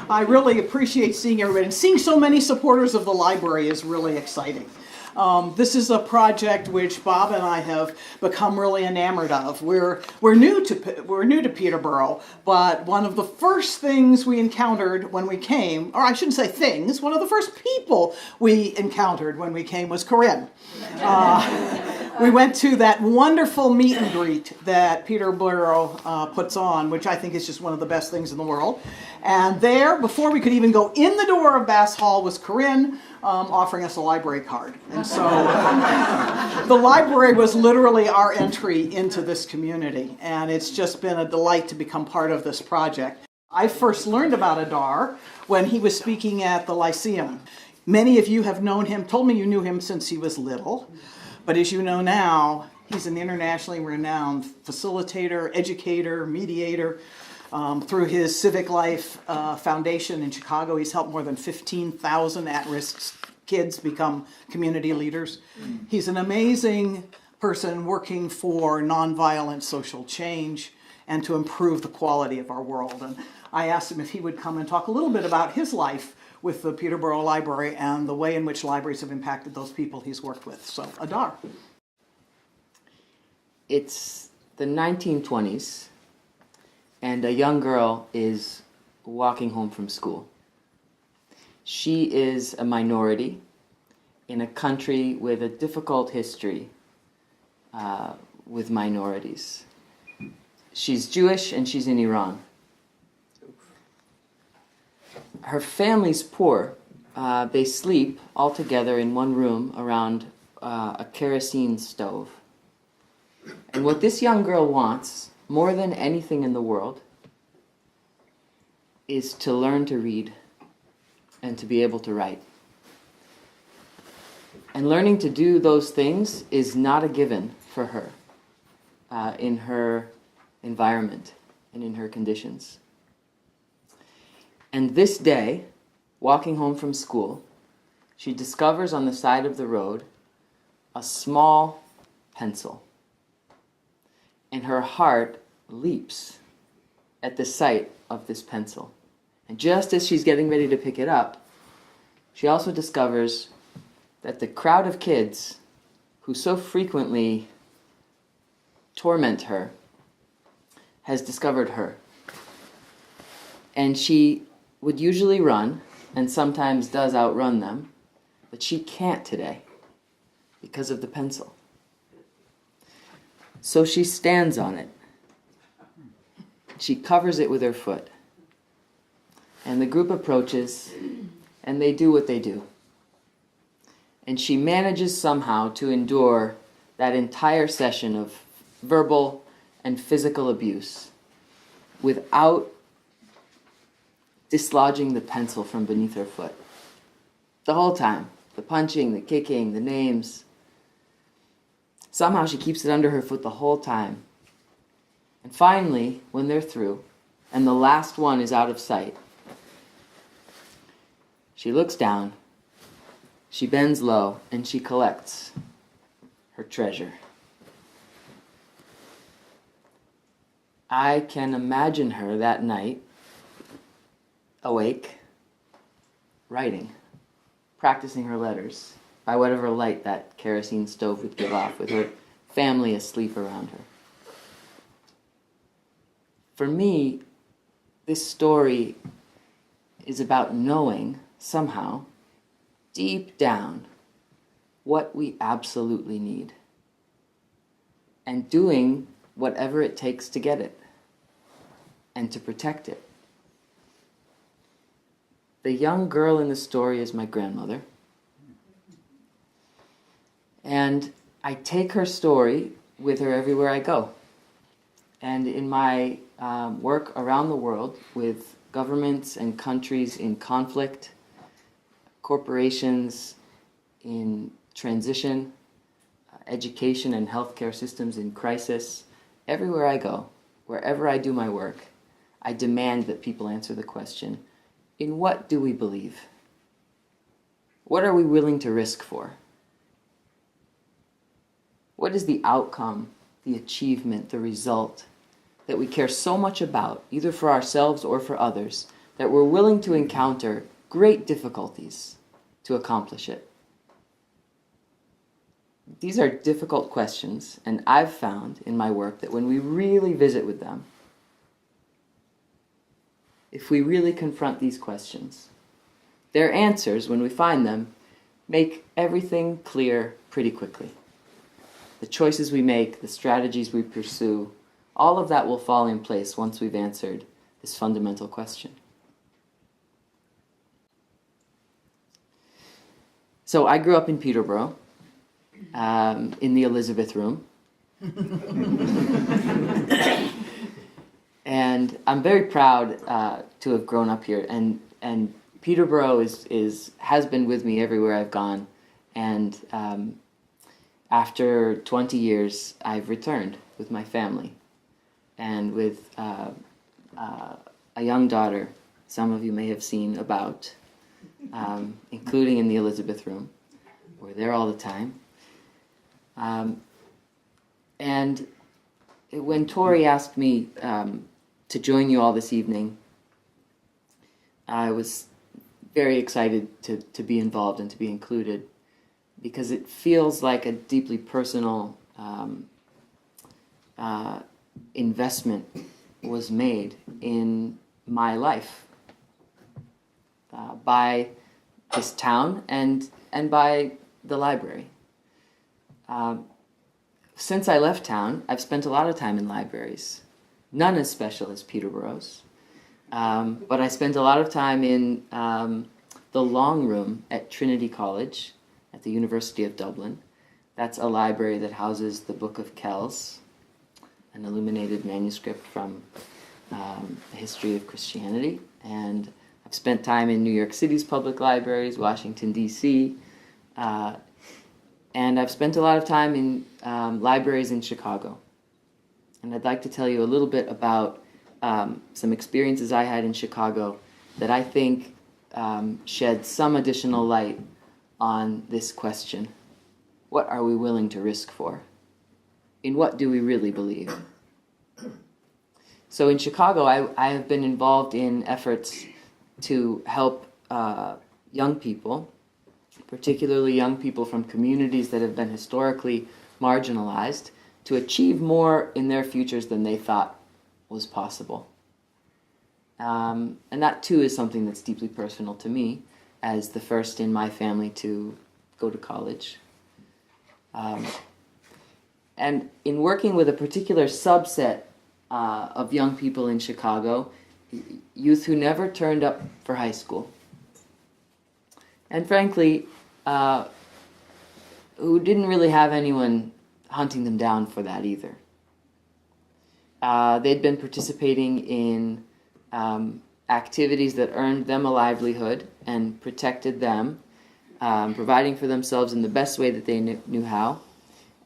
I really appreciate seeing everybody, and seeing so many supporters of the library is really exciting. This is a project which Bob and I have become really enamored of. We're new to Peterborough, but one of the first things we encountered when we came, or I shouldn't say things, one of the first people we encountered when we came was Corinne. We went to that wonderful meet and greet that Peterborough puts on, which I think is just one of the best things in the world. And there, before we could even go in the door of Bass Hall, was Corinne offering us a library card. And so the library was literally our entry into this community. And it's just been a delight to become part of this project. I first learned about Adar when he was speaking at the Lyceum. Many of you have known him, told me you knew him since he was little. But as you know now, he's an internationally renowned facilitator, educator, mediator. Through his Civic Life Foundation in Chicago, he's helped more than 15,000 at-risk kids become community leaders. He's an amazing person working for nonviolent social change and to improve the quality of our world. And I asked him if he would come and talk a little bit about his life with the Peterborough Library and the way in which libraries have impacted those people he's worked with. So, Adar. It's the 1920s, and a young girl is walking home from school. She is a minority in a country with a difficult history with minorities. She's Jewish and she's in Iran. Her family's poor. They sleep all together in one room around a kerosene stove. And what this young girl wants, more than anything in the world, is to learn to read and to be able to write. And learning to do those things is not a given for her in her environment and in her conditions. And this day, walking home from school, she discovers on the side of the road a small pencil. And her heart leaps at the sight of this pencil. And just as she's getting ready to pick it up, she also discovers that the crowd of kids who so frequently torment her has discovered her. And she would usually run, and sometimes does outrun them, but she can't today because of the pencil. So she stands on it. She covers it with her foot. And the group approaches, and they do what they do. And she manages somehow to endure that entire session of verbal and physical abuse without dislodging the pencil from beneath her foot. The whole time. The punching, the kicking, the names. Somehow she keeps it under her foot the whole time. And finally, when they're through, and the last one is out of sight, she looks down, she bends low, and she collects her treasure. I can imagine her that night, awake, writing, practicing her letters by whatever light that kerosene stove would give off, with her family asleep around her. For me, this story is about knowing, somehow, deep down, what we absolutely need, and doing whatever it takes to get it, and to protect it. The young girl in the story is my grandmother. And I take her story with her everywhere I go. And in my work around the world with governments and countries in conflict, corporations in transition, education and healthcare systems in crisis, everywhere I go, wherever I do my work, I demand that people answer the question, in what do we believe? What are we willing to risk for? What is the outcome, the achievement, the result that we care so much about, either for ourselves or for others, that we're willing to encounter great difficulties to accomplish it. These are difficult questions, and I've found in my work that when we really visit with them, if we really confront these questions, their answers, when we find them, make everything clear pretty quickly. The choices we make, the strategies we pursue, all of that will fall in place once we've answered this fundamental question. So I grew up in Peterborough, in the Elizabeth Room. And I'm very proud to have grown up here. And Peterborough has been with me everywhere I've gone. And after 20 years, I've returned with my family. And with a young daughter, some of you may have seen about, including in the Elizabeth Room. We're there all the time. And when Tori asked me to join you all this evening, I was very excited to be involved and to be included, because it feels like a deeply personal investment was made in my life by this town and by the library. Since I left town, I've spent a lot of time in libraries. None as special as Peterborough's. But I spent a lot of time in the Long Room at Trinity College at the University of Dublin. That's a library that houses the Book of Kells, an illuminated manuscript from the history of Christianity. And I've spent time in New York City's public libraries, Washington, D.C., and I've spent a lot of time in libraries in Chicago. And I'd like to tell you a little bit about some experiences I had in Chicago that I think shed some additional light on this question. What are we willing to risk for? In what do we really believe? So in Chicago, I have been involved in efforts to help young people, particularly young people from communities that have been historically marginalized, to achieve more in their futures than they thought was possible. And that too is something that's deeply personal to me, as the first in my family to go to college. And in working with a particular subset of young people in Chicago, youth who never turned up for high school, and frankly, who didn't really have anyone hunting them down for that either. They'd been participating in activities that earned them a livelihood and protected them, providing for themselves in the best way that they knew how,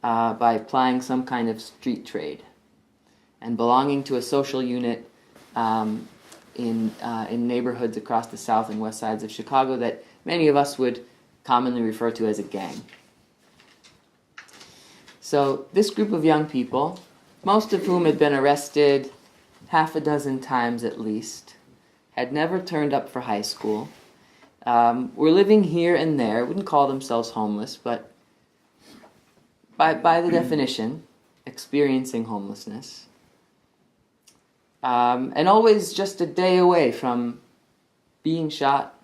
by applying some kind of street trade and belonging to a social unit in neighborhoods across the south and west sides of Chicago that many of us would commonly refer to as a gang. So this group of young people, most of whom had been arrested half a dozen times at least, had never turned up for high school, were living here and there, wouldn't call themselves homeless, but by the definition, experiencing homelessness. And always just a day away from being shot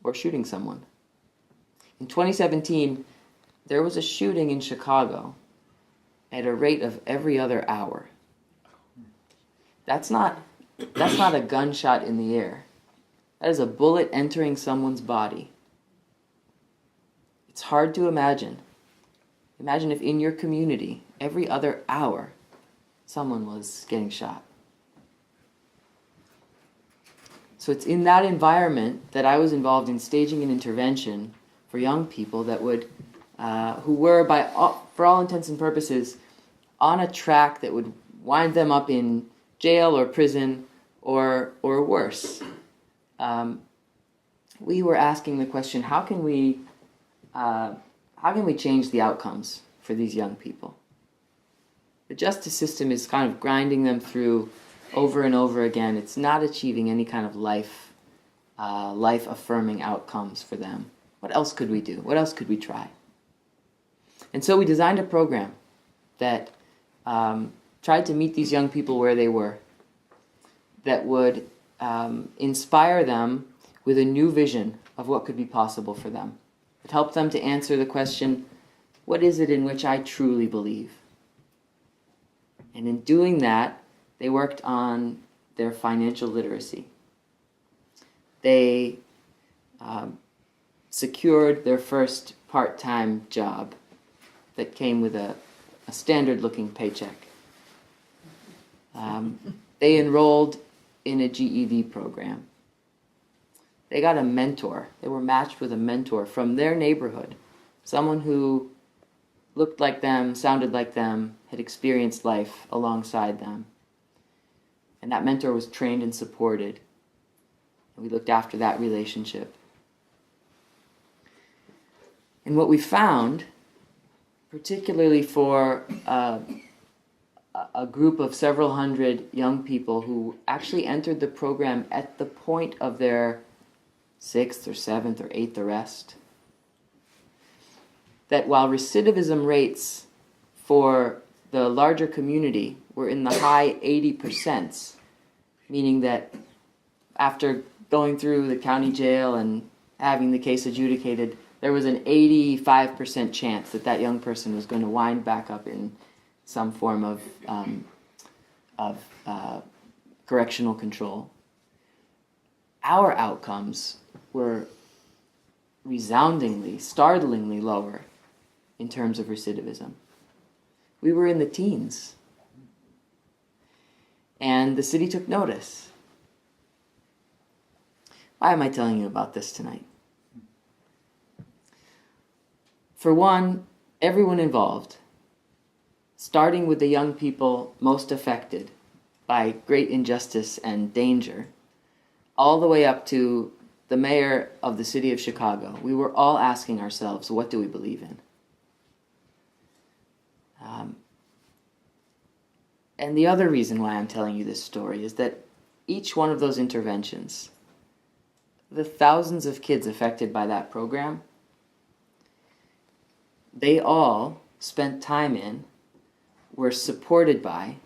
or shooting someone. In 2017, there was a shooting in Chicago at a rate of every other hour. That's not a gunshot in the air. That is a bullet entering someone's body. It's hard to imagine. Imagine if in your community, every other hour, someone was getting shot. So it's in that environment that I was involved in staging an intervention for young people that would, who were, for all intents and purposes, on a track that would wind them up in jail or prison or worse. We were asking the question: how can we change the outcomes for these young people? The justice system is kind of grinding them through over and over again, it's not achieving any kind of life-affirming outcomes for them. What else could we do? What else could we try? And so we designed a program that tried to meet these young people where they were, that would inspire them with a new vision of what could be possible for them. It helped them to answer the question, what is it in which I truly believe? And in doing that, they worked on their financial literacy. They secured their first part-time job that came with a standard-looking paycheck. They enrolled in a GED program. They got a mentor. They were matched with a mentor from their neighborhood, someone who looked like them, sounded like them, had experienced life alongside them. And that mentor was trained and supported. And we looked after that relationship. And what we found, particularly for a group of several hundred young people who actually entered the program at the point of their 6th or 7th or 8th arrest, that while recidivism rates for the larger community were in the high 80%, meaning that after going through the county jail and having the case adjudicated, there was an 85% chance that that young person was going to wind back up in some form of correctional control. Our outcomes were resoundingly, startlingly lower in terms of recidivism. We were in the teens. And the city took notice. Why am I telling you about this tonight? For one, everyone involved, starting with the young people most affected by great injustice and danger, all the way up to the mayor of the city of Chicago, we were all asking ourselves, what do we believe in? And the other reason why I'm telling you this story is that each one of those interventions, the thousands of kids affected by that program, they all spent time in, were supported by,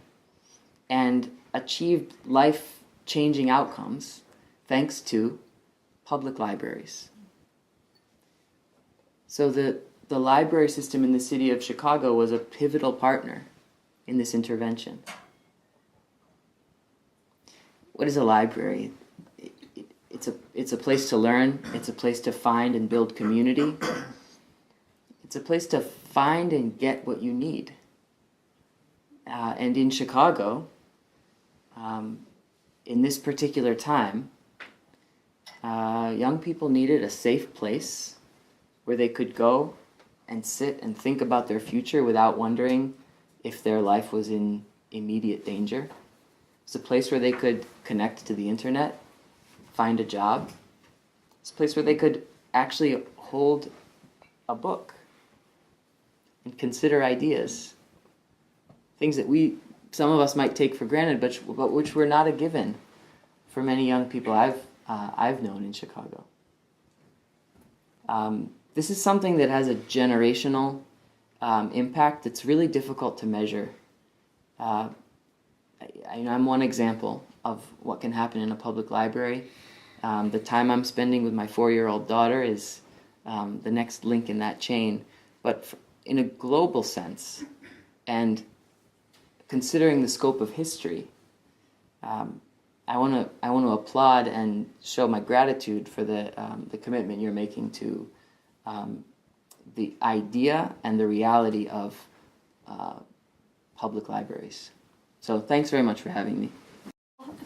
and achieved life-changing outcomes thanks to public libraries. So the library system in the city of Chicago was a pivotal partner in this intervention. What is a library? It's a place to learn. It's a place to find and build community. It's a place to find and get what you need. And in Chicago, in this particular time, young people needed a safe place where they could go and sit and think about their future without wondering if their life was in immediate danger. It's a place where they could connect to the internet, find a job. It's a place where they could actually hold a book and consider ideas. Things that some of us might take for granted, but which were not a given for many young people I've known in Chicago. This is something that has a generational impact that's really difficult to measure. I'm one example of what can happen in a public library. The time I'm spending with my 4-year-old daughter is the next link in that chain. But in a global sense, and considering the scope of history, I want to applaud and show my gratitude for the commitment you're making to the idea and the reality of public libraries. So thanks very much for having me.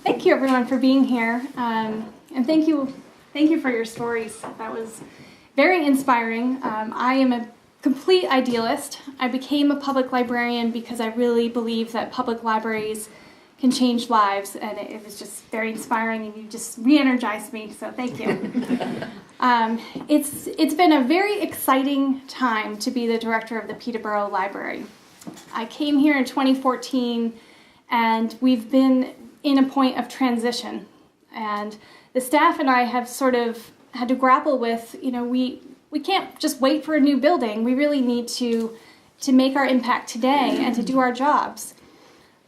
Thank you, everyone, for being here, and thank you for your stories. That was very inspiring. I am a complete idealist. I became a public librarian because I really believe that public libraries can change lives, and it was just very inspiring, and you just re-energized me, so thank you. It's been a very exciting time to be the director of the Peterborough Library. I came here in 2014, and we've been in a point of transition. And the staff and I have sort of had to grapple with, we can't just wait for a new building. We really need to make our impact today and to do our jobs.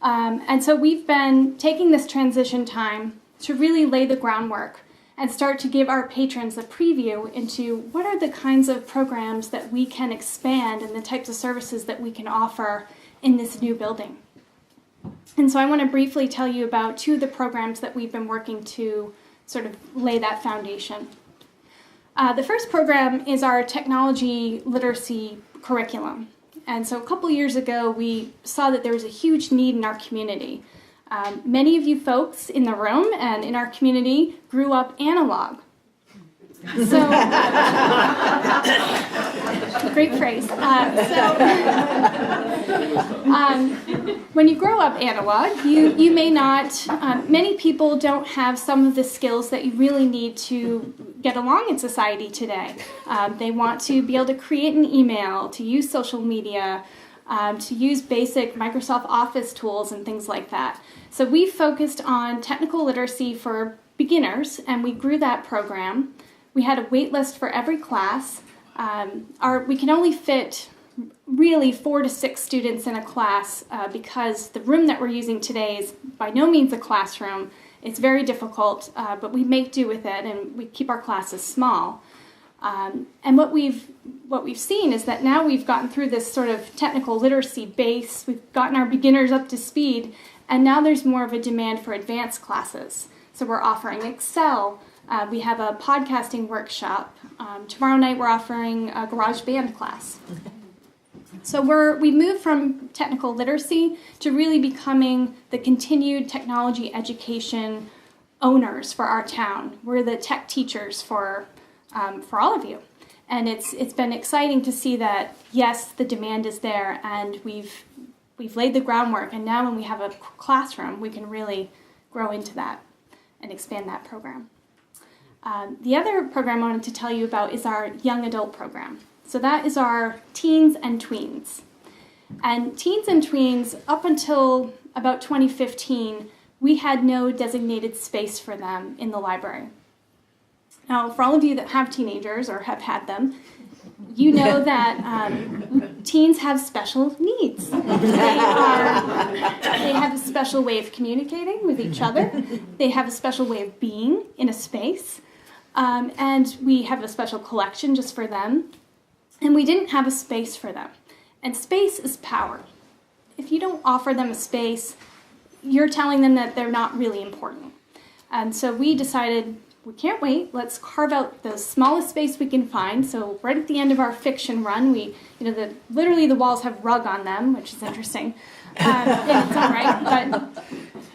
And so we've been taking this transition time to really lay the groundwork and start to give our patrons a preview into what are the kinds of programs that we can expand and the types of services that we can offer in this new building. And so I want to briefly tell you about two of the programs that we've been working to sort of lay that foundation. The first program is our technology literacy curriculum. And so a couple years ago, we saw that there was a huge need in our community. Many of you folks in the room and in our community grew up analog. So, great phrase. When you grow up analog, you may not, many people don't have some of the skills that you really need to get along in society today. They want to be able to create an email, to use social media, to use basic Microsoft Office tools and things like that. So we focused on technical literacy for beginners, and we grew that program. We had a wait list for every class. We can only fit really 4 to 6 students in a class because the room that we're using today is by no means a classroom. It's very difficult, but we make do with it, and we keep our classes small. And what we've seen is that now we've gotten through this sort of technical literacy base, we've gotten our beginners up to speed, and now there's more of a demand for advanced classes. So we're offering Excel. We have a podcasting workshop. Tomorrow night we're offering a garage band class. So we moved from technical literacy to really becoming the continued technology education owners for our town. We're the tech teachers for all of you. And it's been exciting to see that, yes, the demand is there, and we've laid the groundwork, and now when we have a classroom, we can really grow into that and expand that program. The other program I wanted to tell you about is our young adult program. So that is our teens and tweens. And teens and tweens, up until about 2015, we had no designated space for them in the library. Now, for all of you that have teenagers or have had them, you know that teens have special needs. They have a special way of communicating with each other. They have a special way of being in a space. And we have a special collection just for them. And we didn't have a space for them. And space is power. If you don't offer them a space, you're telling them that they're not really important. And so we decided, we can't wait. Let's carve out the smallest space we can find. So right at the end of our fiction run, literally the walls have rug on them, which is interesting. And it's all right. But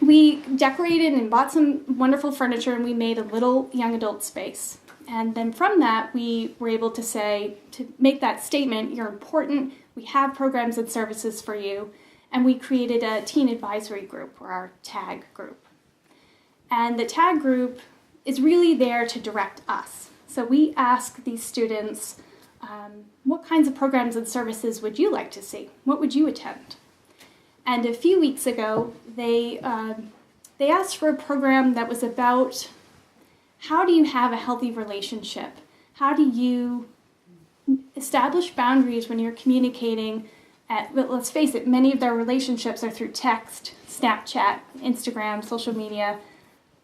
we decorated and bought some wonderful furniture, and we made a little young adult space. And then from that, we were able to make that statement, you're important, we have programs and services for you, and we created a teen advisory group, or our TAG group. And the TAG group is really there to direct us. So we ask these students, what kinds of programs and services would you like to see? What would you attend? And a few weeks ago, they asked for a program that was about how do you have a healthy relationship? How do you establish boundaries when you're communicating? But let's face it, many of their relationships are through text, Snapchat, Instagram, social media,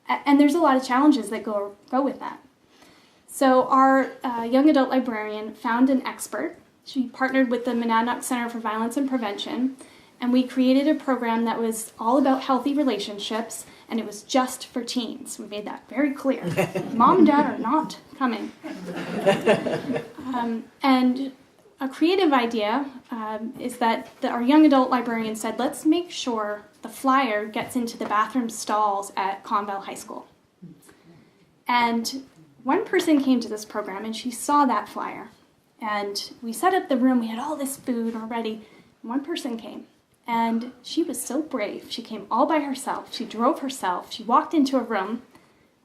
and there's a lot of challenges that go with that. So our young adult librarian found an expert. She partnered with the Monadnock Center for Violence and Prevention, and we created a program that was all about healthy relationships, and it was just for teens. We made that very clear. Mom and Dad are not coming. And a creative idea is that our young adult librarian said, let's make sure the flyer gets into the bathroom stalls at Conval High School. And one person came to this program, and she saw that flyer. And we set up the room. We had all this food already. One person came. And she was so brave. She came all by herself. She drove herself. She walked into a room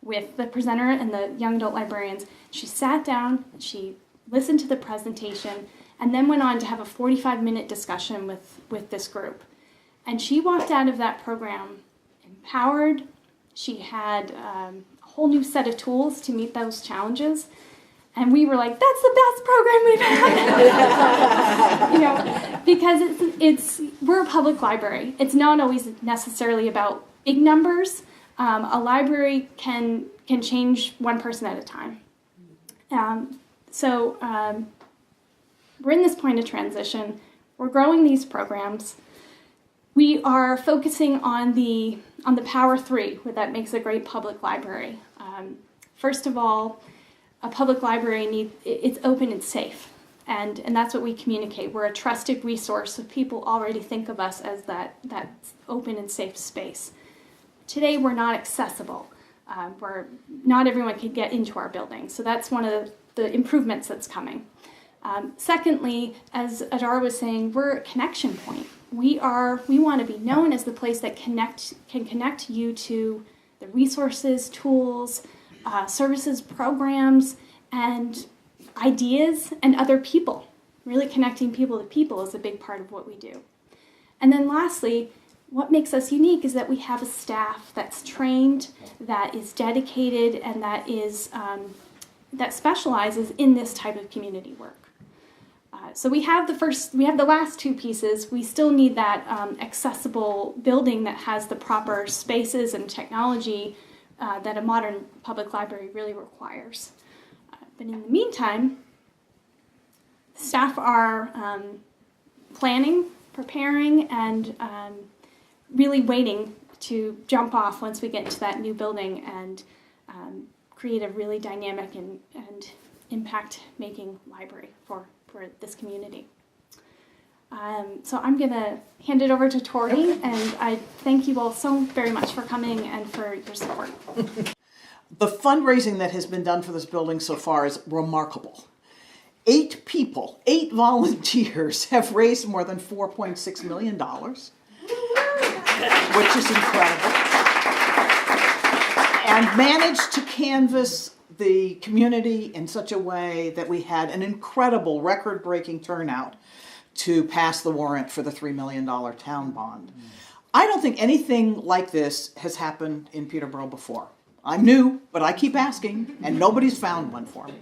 with the presenter and the young adult librarians. She sat down, she listened to the presentation, and then went on to have a 45-minute discussion with this group. And she walked out of that program empowered. She had a whole new set of tools to meet those challenges. And we were like, that's the best program we've had. You know, because we're a public library. It's not always necessarily about big numbers. A library can change one person at a time. So we're in this point of transition. We're growing these programs. We are focusing on the Power 3, that makes a great public library. First of all, a public library it's open and safe, and that's what we communicate. We're a trusted resource, so people already think of us as that open and safe space. Today, we're not accessible. Not everyone can get into our building, so that's one of the improvements that's coming. Secondly, as Adar was saying, we're a connection point. We want to be known as the place that can connect you to the resources, tools, services, programs, and ideas, and other people. Really connecting people to people is a big part of what we do. And then lastly, what makes us unique is that we have a staff that's trained, that is dedicated, and that specializes in this type of community work. So we have the last two pieces. We still need that accessible building that has the proper spaces and technology that a modern public library really requires. But in the meantime, staff are planning, preparing, and really waiting to jump off once we get into that new building and create a really dynamic and impact-making library for this community. So I'm going to hand it over to Tori, and I thank you all so very much for coming and for your support. The fundraising that has been done for this building so far is remarkable. 8 people, 8 volunteers have raised more than $4.6 million, which is incredible, and managed to canvass the community in such a way that we had an incredible record-breaking turnout to pass the warrant for the $3 million town bond. I don't think anything like this has happened in Peterborough before. I'm new, but I keep asking, and nobody's found one for me.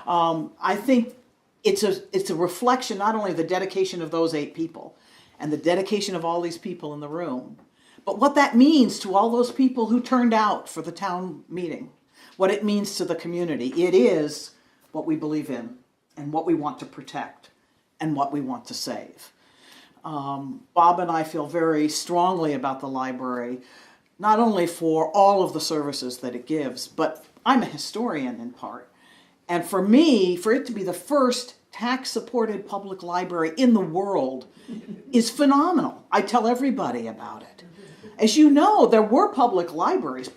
I think it's a reflection not only of the dedication of those 8 people and the dedication of all these people in the room, but what that means to all those people who turned out for the town meeting, what it means to the community. It is what we believe in and what we want to protect and what we want to save. Bob and I feel very strongly about the library, not only for all of the services that it gives, but I'm a historian in part. And for me, for it to be the first tax-supported public library in the world is phenomenal. I tell everybody about it. As you know, there were public libraries,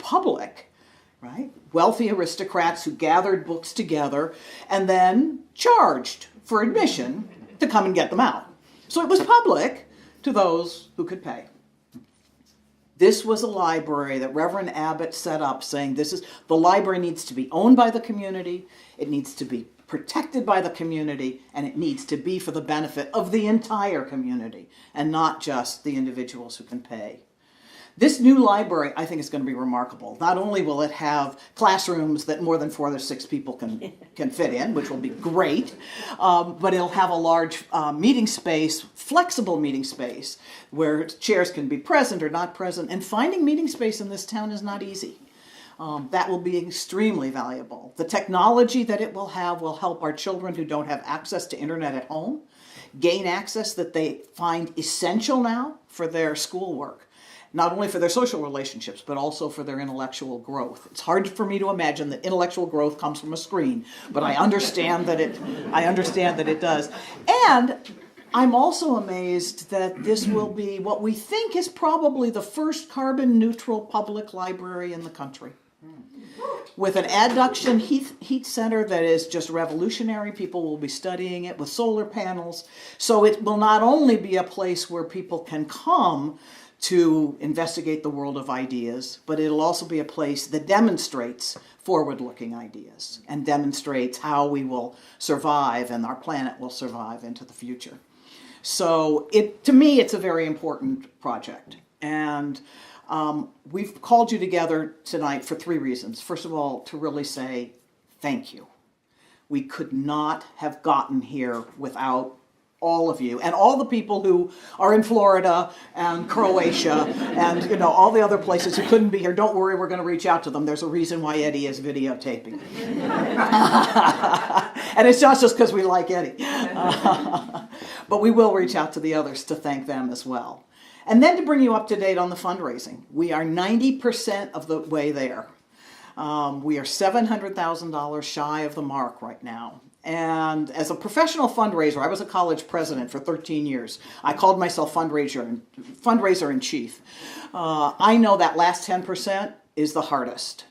right? Wealthy aristocrats who gathered books together and then charged for admission to come and get them out. So it was public to those who could pay. This was a library that Reverend Abbott set up saying the library needs to be owned by the community, it needs to be protected by the community, and it needs to be for the benefit of the entire community and not just the individuals who can pay. This new library, I think, is going to be remarkable. Not only will it have classrooms that more than 4 or 6 people can fit in, which will be great, but it'll have a large meeting space, flexible meeting space, where chairs can be present or not present. And finding meeting space in this town is not easy. That will be extremely valuable. The technology that it will help our children who don't have access to internet at home gain access that they find essential now for their schoolwork. Not only for their social relationships, but also for their intellectual growth. It's hard for me to imagine that intellectual growth comes from a screen, but I understand that it does. And I'm also amazed that this will be what we think is probably the first carbon-neutral public library in the country. With an adduction heat center that is just revolutionary. People will be studying it with solar panels. So it will not only be a place where people can come to investigate the world of ideas, but it'll also be a place that demonstrates forward-looking ideas and demonstrates how we will survive and our planet will survive into the future. So to me, it's a very important project. And We've called you together tonight for 3 reasons. First of all, to really say thank you. We could not have gotten here without all of you and all the people who are in Florida and Croatia and all the other places who couldn't be here. Don't worry, we're going to reach out to them. There's a reason why Eddie is videotaping. And it's not just because we like Eddie. But we will reach out to the others to thank them as well. And then to bring you up to date on the fundraising. We are 90% of the way there. We are $700,000 shy of the mark right now. And as a professional fundraiser, I was a college president for 13 years. I called myself fundraiser in chief. I know that last 10% is the hardest.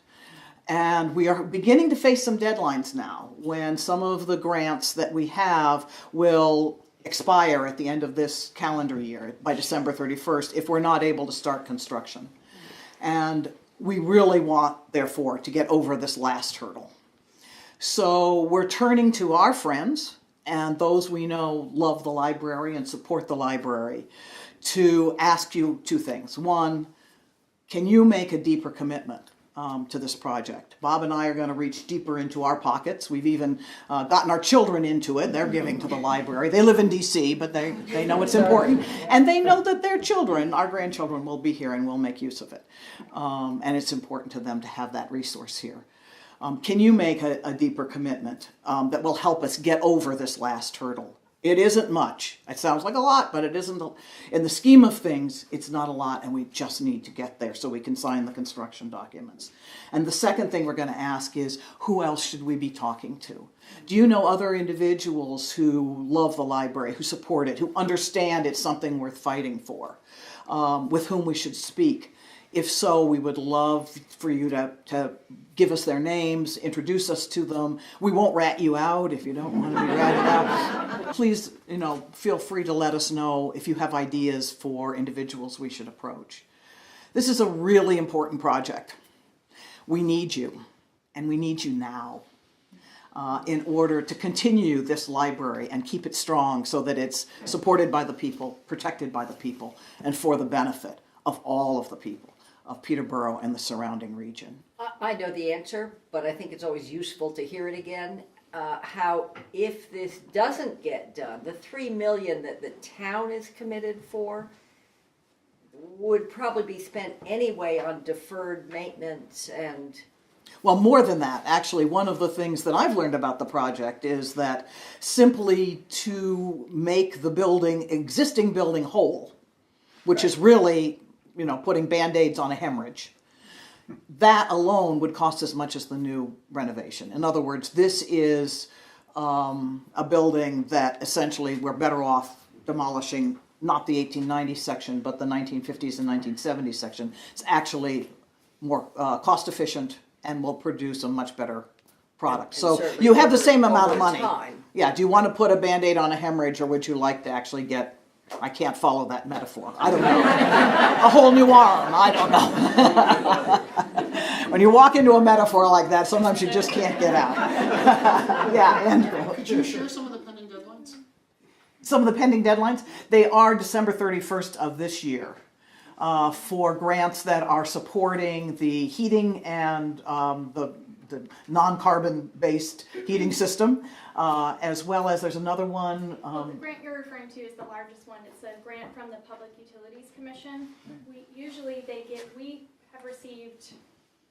And we are beginning to face some deadlines now when some of the grants that we have will expire at the end of this calendar year by December 31st if we're not able to start construction. And we really want, therefore, to get over this last hurdle. So we're turning to our friends and those we know love the library and support the library to ask you 2 things. One, can you make a deeper commitment to this project? Bob and I are going to reach deeper into our pockets. We've even gotten our children into it. They're giving to the library. They live in D.C., but they know it's important. And they know that their children, our grandchildren, will be here and will make use of it. And it's important to them to have that resource here. Can you make a deeper commitment that will help us get over this last hurdle? It isn't much. It sounds like a lot, but it isn't. In the scheme of things, it's not a lot, and we just need to get there so we can sign the construction documents. And the second thing we're going to ask is, who else should we be talking to? Do you know other individuals who love the library, who support it, who understand it's something worth fighting for, with whom we should speak? If so, we would love for you to give us their names, introduce us to them. We won't rat you out if you don't want to be ratted out. Please, feel free to let us know if you have ideas for individuals we should approach. This is a really important project. We need you, and we need you now in order to continue this library and keep it strong so that it's supported by the people, protected by the people, and for the benefit of all of the people of Peterborough and the surrounding region. I know the answer, but I think it's always useful to hear it again. How, if this doesn't get done, the $3 million that the town is committed for would probably be spent anyway on deferred maintenance and... Well, more than that. Actually, one of the things that I've learned about the project is that simply to make the existing building whole, which is really, putting Band-Aids on a hemorrhage, that alone would cost as much as the new renovation. In other words, this is a building that essentially we're better off demolishing, not the 1890s section, but the 1950s and 1970s section. It's actually more cost efficient and will produce a much better product. So you have the same amount of money. Yeah, do you want to put a Band-Aid on a hemorrhage, or would you like to actually get, I can't follow that metaphor, I don't know, a whole new arm, I don't know. When you walk into a metaphor like that, sometimes you just can't get out. Yeah, Andrew. Could you share some of the pending deadlines? Some of the pending deadlines? They are December 31st of this year. For grants that are supporting the heating and the non-carbon based heating system, as well as there's another one. The grant you're referring to is the largest one. It's a grant from the Public Utilities Commission. We have received,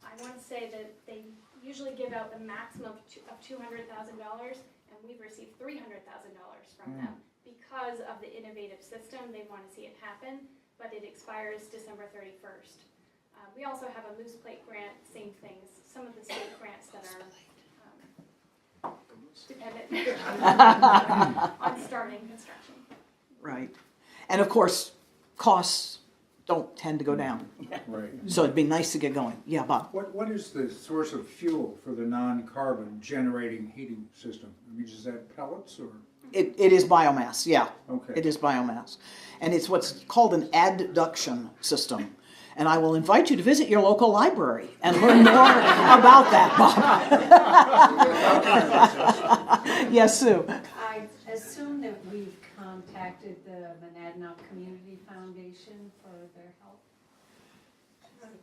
I want to say that they usually give out the maximum of $200,000, and we've received $300,000 from them because of the innovative system. They want to see it happen, but it expires December 31st. We also have a Moose Plate grant, same things. Some of the state grants that are dependent on starting construction. Right. And of course, costs don't tend to go down. Right. So it'd be nice to get going. Yeah, Bob. What is the source of fuel for the non-carbon generating heating system? I mean, is that pellets or? It is biomass, yeah. Okay. It is biomass. And it's what's called an adduction system. And I will invite you to visit your local library and learn more about that, Bob. Yes, Sue. I assume that we've contacted the Monadnock Community Foundation for their help.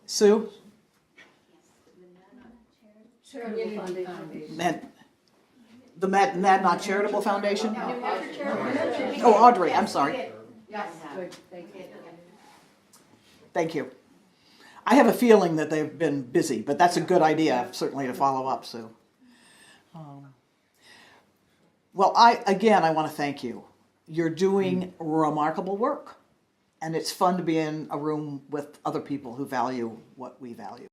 Sue? Charitable Foundation. The Mad Not Charitable Foundation? Oh, Audrey, I'm sorry. Yes, good, thank you. Thank you. I have a feeling that they've been busy, but that's a good idea, certainly, to follow up, Sue. Well, I want to thank you. You're doing remarkable work, and it's fun to be in a room with other people who value what we value.